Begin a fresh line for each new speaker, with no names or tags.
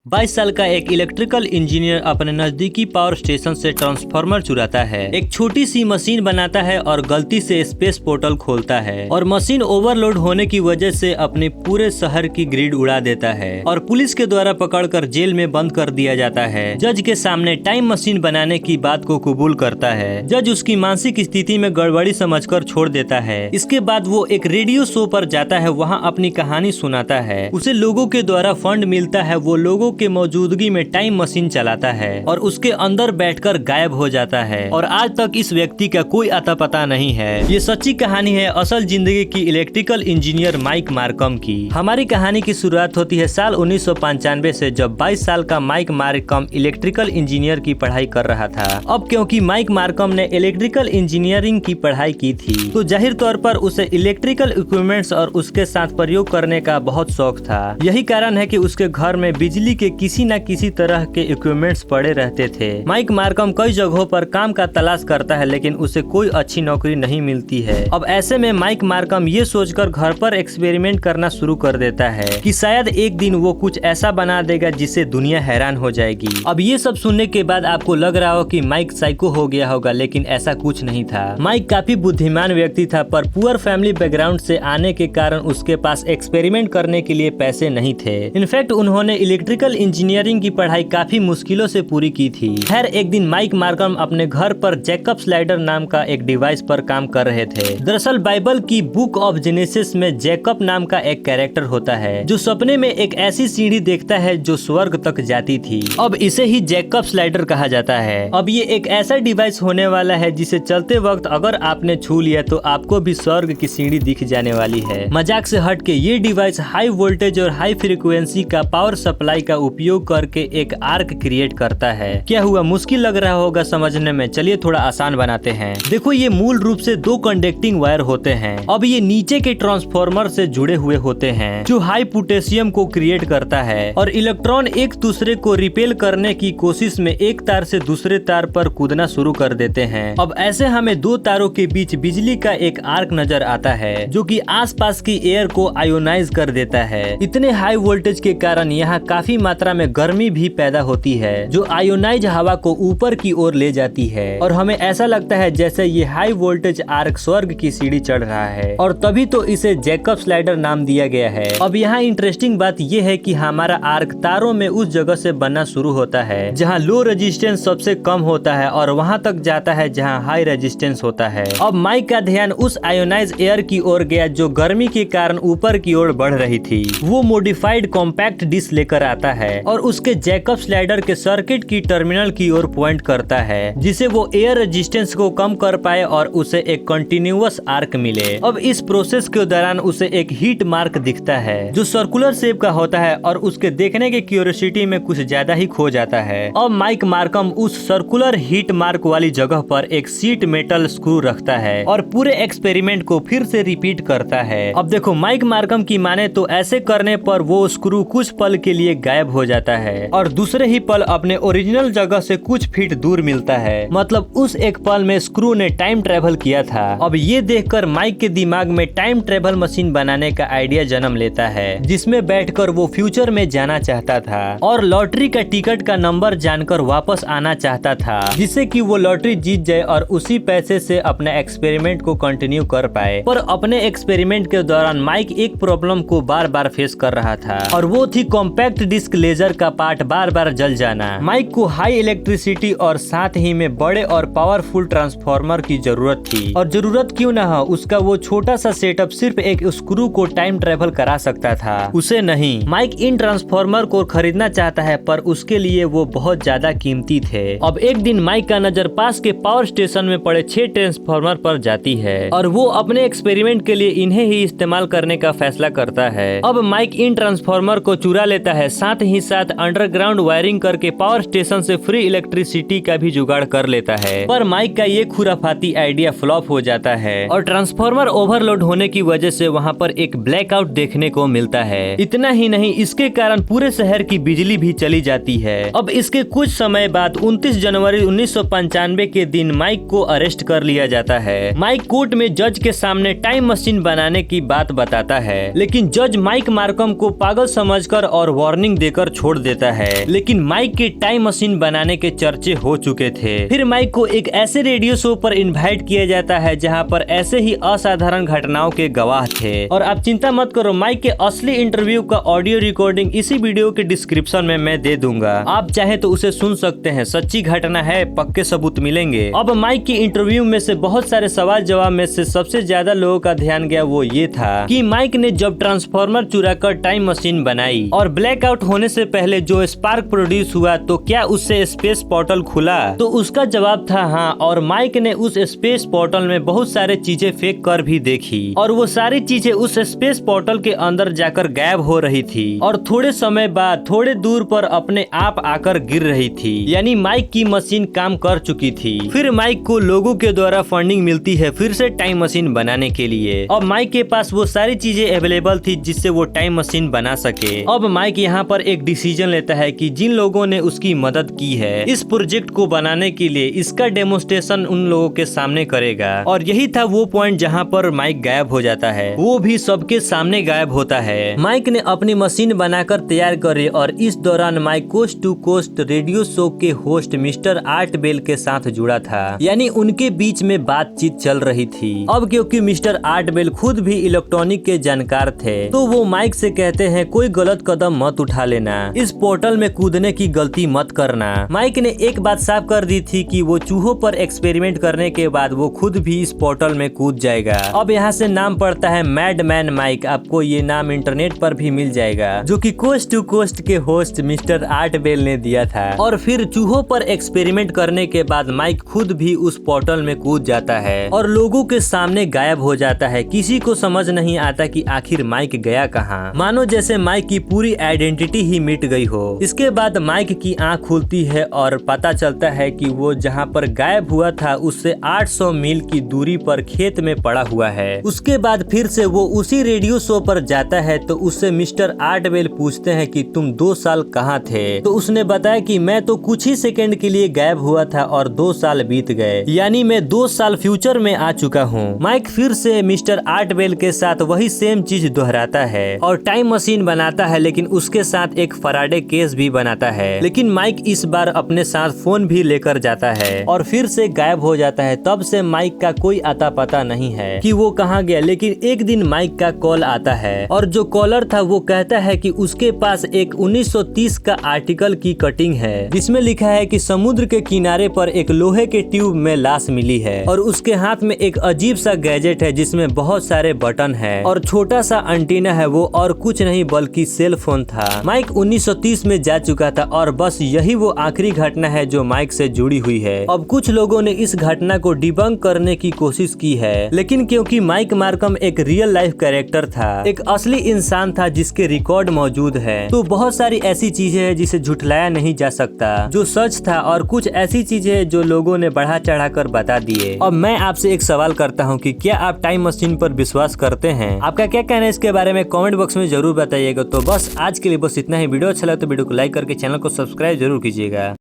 22 साल का एक इलेक्ट्रिकल इंजीनियर अपने नजदीकी पावर स्टेशन से ट्रांसफार्मर चुराता है, एक छोटी सी मशीन बनाता है और गलती से स्पेस पोर्टल खोलता है और मशीन ओवरलोड होने की वजह से अपने पूरे शहर की ग्रिड उड़ा देता है और पुलिस के द्वारा पकड़कर जेल में बंद कर दिया जाता है। जज के सामने टाइम मशीन बनाने की बात को कबूल करता है। जज उसकी मानसिक स्थिति में गड़बड़ी समझकर छोड़ देता है। इसके बाद वो एक रेडियो शो पर जाता है, वहाँ अपनी कहानी सुनाता है। उसे लोगों के द्वारा फंड मिलता है। वो लोगों के मौजूदगी में टाइम मशीन चलाता है और उसके अंदर बैठकर गायब हो जाता है और आज तक इस व्यक्ति का कोई अता पता नहीं है। ये सच्ची कहानी है असल जिंदगी की इलेक्ट्रिकल इंजीनियर माइक मार्कम की। हमारी कहानी की शुरुआत होती है साल 1995 से, जब 22 साल का माइक मार्कम इलेक्ट्रिकल इंजीनियर की पढ़ाई कर रहा था। अब क्योंकि माइक मार्कम ने इलेक्ट्रिकल इंजीनियरिंग की पढ़ाई की थी तो जाहिर तौर पर उसे इलेक्ट्रिकल इक्विपमेंट्स और उसके साथ प्रयोग करने का बहुत शौक था। यही कारण है कि उसके घर में बिजली के किसी न किसी तरह के इक्विपमेंट्स पड़े रहते थे। माइक मार्कम कई जगहों पर काम का तलाश करता है लेकिन उसे कोई अच्छी नौकरी नहीं मिलती है। अब ऐसे में माइक मार्कम ये सोचकर घर पर एक्सपेरिमेंट करना शुरू कर देता है कि शायद एक दिन वो कुछ ऐसा बना देगा जिससे दुनिया हैरान हो जाएगी। अब ये सब सुनने के बाद आपको लग रहा हो कि माइक साइको हो गया होगा, लेकिन ऐसा कुछ नहीं था। माइक काफी बुद्धिमान व्यक्ति था, पर पुअर फैमिली बैकग्राउंड से आने के कारण उसके पास एक्सपेरिमेंट करने के लिए पैसे नहीं थे। इनफैक्ट उन्होंने इलेक्ट्रिकल इंजीनियरिंग की पढ़ाई काफी मुश्किलों से पूरी की थी। खैर एक दिन माइक मार्कम अपने घर पर जैकब स्लाइडर नाम का एक डिवाइस पर काम कर रहे थे। दरअसल बाइबल की बुक ऑफ जेनेसिस में जैकब नाम का एक कैरेक्टर होता है जो सपने में एक ऐसी सीढ़ी देखता है जो स्वर्ग तक जाती थी। अब इसे ही जैकब स्लाइडर कहा जाता है। अब ये एक ऐसा डिवाइस होने वाला है जिसे चलते वक्त अगर आपने छू लिया तो आपको भी स्वर्ग की सीढ़ी दिख जाने वाली है। मजाक से हट के ये डिवाइस हाई वोल्टेज और हाई फ्रीक्वेंसी का पावर सप्लाई का उपयोग करके एक आर्क क्रिएट करता है। क्या हुआ, मुश्किल लग रहा होगा समझने में? चलिए थोड़ा आसान बनाते हैं। देखो ये मूल रूप से दो कंडक्टिंग वायर होते हैं। अब ये नीचे के ट्रांसफार्मर से जुड़े हुए होते हैं जो हाई पोटेशियम को क्रिएट करता है और इलेक्ट्रॉन एक दूसरे को रिपेल करने की कोशिश में एक तार से दूसरे तार पर कूदना शुरू कर देते हैं। अब ऐसे हमें दो तारों के बीच बिजली का एक आर्क नजर आता है जो कि आसपास की एयर को आयोनाइज कर देता है। इतने हाई वोल्टेज के कारण यहाँ काफी मात्रा में गर्मी भी पैदा होती है जो आयोनाइज हवा को ऊपर की ओर ले जाती है और हमें ऐसा लगता है जैसे ये हाई वोल्टेज आर्क स्वर्ग की सीढ़ी चढ़ रहा है और तभी तो इसे जैकब स्लाइडर नाम दिया गया है। अब यहाँ इंटरेस्टिंग बात ये है कि हमारा आर्क तारों में उस जगह से बनना शुरू होता है जहाँ लो रेजिस्टेंस सबसे कम होता है और वहाँ तक जाता है जहाँ हाई रेजिस्टेंस होता है। अब माइक का ध्यान उस आयोनाइज एयर की ओर गया जो गर्मी के कारण ऊपर की ओर बढ़ रही थी। वो मॉडिफाइड कॉम्पैक्ट डिस्क लेकर आता है और उसके जैकब स्लाइडर के सर्किट की टर्मिनल की ओर पॉइंट करता है जिसे वो एयर रेजिस्टेंस को कम कर पाए और उसे एक कंटिन्यूअस आर्क मिले। अब इस प्रोसेस के दौरान उसे एक हीट मार्क दिखता है जो सर्कुलर शेप का होता है और उसके देखने की क्यूरियोसिटी में कुछ ज्यादा ही खो जाता है। अब माइक मार्कम उस सर्कुलर हीट मार्क वाली जगह पर एक सीट मेटल स्क्रू रखता है और पूरे एक्सपेरिमेंट को फिर से रिपीट करता है। अब देखो माइक मार्कम की माने तो ऐसे करने पर वो स्क्रू कुछ पल के लिए गायब हो जाता है और दूसरे ही पल अपने ओरिजिनल जगह से कुछ फीट दूर मिलता है। मतलब उस एक पल में स्क्रू ने टाइम ट्रेवल किया था। अब ये देखकर माइक के दिमाग में टाइम ट्रेवल मशीन बनाने का आइडिया जन्म लेता है जिसमें बैठकर वो फ्यूचर में जाना चाहता था और लॉटरी का टिकट का नंबर जानकर वापस आना चाहता था जिससे कि वो लॉटरी जीत जाए और उसी पैसे से अपने एक्सपेरिमेंट को कंटिन्यू कर पाए। पर अपने एक्सपेरिमेंट के दौरान माइक एक प्रॉब्लम को बार बार फेस कर रहा था और वो थी कॉम्पैक्ट डिस्क लेजर का पार्ट बार बार जल जाना। माइक को हाई इलेक्ट्रिसिटी और साथ ही में बड़े और पावरफुल ट्रांसफार्मर की जरूरत थी और जरूरत क्यों ना हो, उसका वो छोटा सा सेटअप सिर्फ एक स्क्रू को टाइम ट्रेवल करा सकता था, उसे नहीं। माइक इन ट्रांसफार्मर को खरीदना चाहता है पर उसके लिए वो बहुत ज्यादा कीमती थे। अब एक दिन माइक का नजर पास के पावर स्टेशन में पड़े 6 ट्रांसफार्मर पर जाती है और वो अपने एक्सपेरिमेंट के लिए इन्हें ही इस्तेमाल करने का फैसला करता है। अब माइक इन ट्रांसफार्मर को चुरा लेता है, साथ ही साथ अंडरग्राउंड वायरिंग करके पावर स्टेशन से फ्री इलेक्ट्रिसिटी का भी जुगाड़ कर लेता है। पर माइक का ये खुराफाती आइडिया फ्लॉप हो जाता है और ट्रांसफार्मर ओवरलोड होने की वजह से वहाँ पर एक ब्लैकआउट देखने को मिलता है। इतना ही नहीं, इसके कारण पूरे शहर की बिजली भी चली जाती है। अब इसके कुछ समय बाद 29 जनवरी 1995 के दिन माइक को अरेस्ट कर लिया जाता है। माइक कोर्ट में जज के सामने टाइम मशीन बनाने की बात बताता है, लेकिन जज माइक मार्कम को पागल समझकर और वार्निंग देकर छोड़ देता है। लेकिन माइक के टाइम मशीन बनाने के चर्चे हो चुके थे। फिर माइक को एक ऐसे रेडियो शो पर इनवाइट किया जाता है जहां पर ऐसे ही असाधारण घटनाओं के गवाह थे। और आप चिंता मत करो, माइक के असली इंटरव्यू का ऑडियो रिकॉर्डिंग इसी वीडियो के डिस्क्रिप्शन में मैं दे दूंगा। आप चाहे तो उसे सुन सकते हैं, सच्ची घटना है, पक्के सबूत मिलेंगे। अब माइक की इंटरव्यू में से बहुत सारे सवाल जवाब में से सबसे ज्यादा लोगों का ध्यान गया वो ये था कि माइक ने जब ट्रांसफॉर्मर चुराकर टाइम मशीन बनाई और ब्लैकआउट होने से पहले जो स्पार्क प्रोड्यूस हुआ तो क्या उससे स्पेस पोर्टल खुला? तो उसका जवाब था हाँ। और माइक ने उस स्पेस पोर्टल में बहुत सारे चीजें फेंक कर भी देखी और वो सारी चीजें उस स्पेस पोर्टल के अंदर जाकर गायब हो रही थी और थोड़े समय बाद थोड़े दूर पर अपने आप आकर गिर रही थी। यानी माइक की मशीन काम कर चुकी थी। फिर माइक को लोगों के द्वारा फंडिंग मिलती है फिर से टाइम मशीन बनाने के लिए। अब माइक के पास वो सारी चीजें अवेलेबल थी जिससे वो टाइम मशीन बना सके। अब माइक यहाँ पर एक डिसीजन लेता है कि जिन लोगों ने उसकी मदद की है इस प्रोजेक्ट को बनाने के लिए, इसका डेमोन्स्ट्रेशन उन लोगों के सामने करेगा। और यही था वो पॉइंट जहाँ पर माइक गायब हो जाता है, वो भी सबके सामने गायब होता है। माइक ने अपनी मशीन बनाकर तैयार करी और इस दौरान माइक coast to coast radio show के होस्ट मिस्टर आर्ट बेल के साथ जुड़ा था। यानी उनके बीच में बातचीत चल रही थी। अब क्योंकि मिस्टर आर्ट बेल खुद भी इलेक्ट्रॉनिक के जानकार थे तो वो माइक से कहते हैं कोई गलत कदम मत उठा लेना, इस पोर्टल में कूदने की गलती मत करना। माइक ने एक बात साफ कर दी थी कि वो चूहों पर एक्सपेरिमेंट करने के बाद वो खुद भी इस पोर्टल में कूद जाएगा। अब यहाँ से नाम पड़ता है मैड मैन माइक। आपको ये नाम इंटरनेट पर भी मिल जाएगा, जो कि कोस्ट टू कोस्ट के होस्ट मिस्टर आर्ट बेल ने दिया था। और फिर चूहों पर एक्सपेरिमेंट करने के बाद माइक खुद भी उस पोर्टल में कूद जाता है और लोगों के सामने गायब हो जाता है। किसी को समझ नहीं आता कि आखिर माइक गया कहाँ, मानो जैसे माइक की पूरी आइडेंटिटी ही मिट गई हो। इसके बाद माइक की आंख खुलती है और पता चलता है कि वो जहाँ पर गायब हुआ था उससे 800 मील की दूरी पर खेत में पड़ा हुआ है। उसके बाद फिर से वो उसी रेडियो शो पर जाता है तो उससे मिस्टर आर्टवेल पूछते हैं कि तुम 2 साल कहाँ थे? तो उसने बताया कि मैं तो कुछ ही सेकंड के लिए गायब हुआ था और 2 साल बीत गए, यानी मैं 2 साल फ्यूचर में आ चुका हूँ। माइक फिर से मिस्टर आर्टवेल के साथ वही सेम चीज दोहराता है और टाइम मशीन बनाता है, लेकिन उसके साथ एक फराडे केस भी बनाता है। लेकिन माइक इस बार अपने साथ फोन भी लेकर जाता है और फिर से गायब हो जाता है। तब से माइक का कोई आता पता नहीं है कि वो कहाँ गया। लेकिन एक दिन माइक का कॉल आता है और जो कॉलर था वो कहता है कि उसके पास एक 1930 का आर्टिकल की कटिंग है जिसमें लिखा है कि समुद्र के किनारे पर एक लोहे के ट्यूब में लाश मिली है और उसके हाथ में एक अजीब सा गैजेट है जिसमें बहुत सारे बटन है और छोटा सा एंटीना है। वो और कुछ नहीं बल्कि सेल फोन था। माइक 1930 में जा चुका था और बस यही वो आखिरी घटना है जो माइक से जुड़ी हुई है। अब कुछ लोगों ने इस घटना को डिबंक करने की कोशिश की है, लेकिन क्योंकि माइक मार्कम एक रियल लाइफ कैरेक्टर था, एक असली इंसान था जिसके रिकॉर्ड मौजूद है, तो बहुत सारी ऐसी चीजें हैं जिसे झुठलाया नहीं जा सकता, जो सच था, और कुछ ऐसी चीजें हैं जो लोगों ने बढ़ा चढ़ा कर बता दिए। अब मैं आपसे एक सवाल करता हूँ कि क्या आप टाइम मशीन पर विश्वास करते हैं? आपका क्या कहना है इसके बारे में कमेंट बॉक्स में जरूर बताइएगा। तो बस आज के लिए बस इतना ही। वीडियो अच्छा लगा तो वीडियो को लाइक करके चैनल को सब्सक्राइब जरूर कीजिएगा।